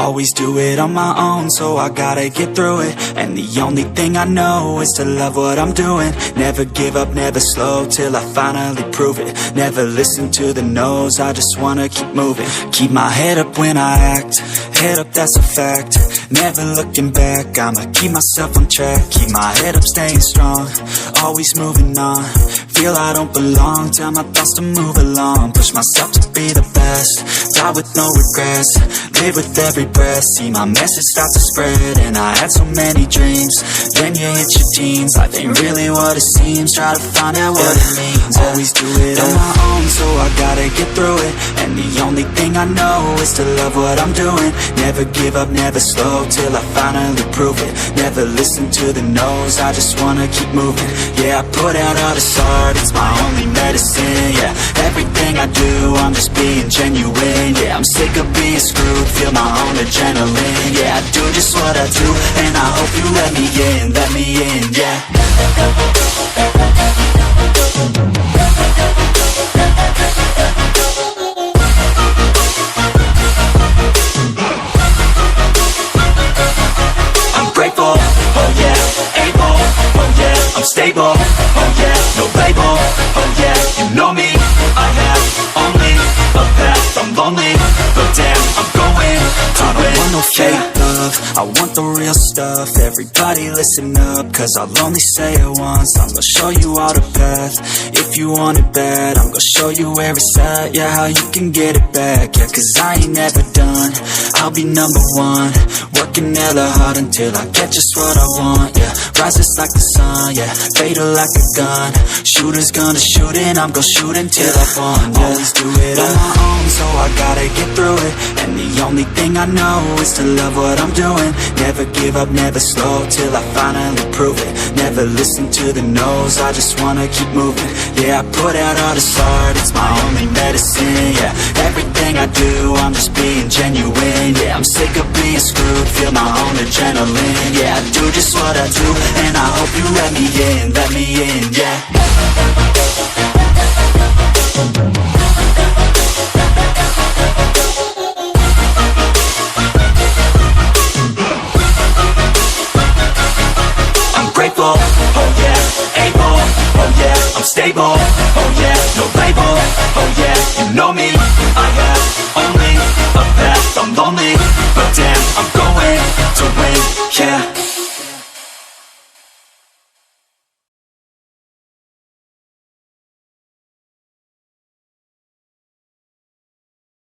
Always do it on my own, so I gotta get through it. And the only thing I know is to love what I'm doing. Never give up, never slow, till I finally prove it. Never listen to the no's, I just wanna keep moving. Keep my head up when I act, head up, that's a fact. Never looking back, I'ma keep myself on track. Keep my head up, staying strong, always moving on. Feel I don't belong, tell my thoughts to move along. Push myself to be the best, die with no regrets. Live with every breath, see my message start to spread. And I had so many dreams, then you hit your teens. Life ain't really what it seems, try to find out what it means. Always do it on my own, so I gotta get through it. And the only thing I know is to love what I'm doing. Never give up, never slow, till I finally prove it. Never listen to the no's, I just wanna keep moving. Yeah, I put out all this art, it's my only medicine. Yeah, everything I do, I'm just being genuine. Yeah, I'm sick of being screwed, feel my own adrenaline. Yeah, I do just what I do, and I hope you let me in, yeah. I'm grateful, oh yeah, able, oh yeah, I'm stable, oh yeah, no label, oh yeah, you know me, I have only a path, I'm lonely, but damn, I'm going to I don't want no fake love, I want the real stuff. Everybody listen up, cause I'll only say it once. I'm gonna show you all the path, if you want it bad. I'm gonna show you where it's at, yeah, how you can get it back. Yeah, cause I ain't never done, I'll be number one. Working hella hard until I get just what I want, yeah. Rises like the sun, yeah, fatal like a gun. Shooters gonna shoot and I'm gonna shoot until I won, yeah. Always do it on my own, so I gotta get through it. And the only thing I know is to love what I'm doing. Never give up, never slow, till I finally prove it. Never listen to the no's, I just wanna keep moving. Yeah, I put out all this art, it's my only medicine. Yeah, everything I do, I'm just being genuine. Yeah, I'm sick of being screwed, feel my own adrenaline. Yeah, I do just what I do, and I hope you let me in, yeah.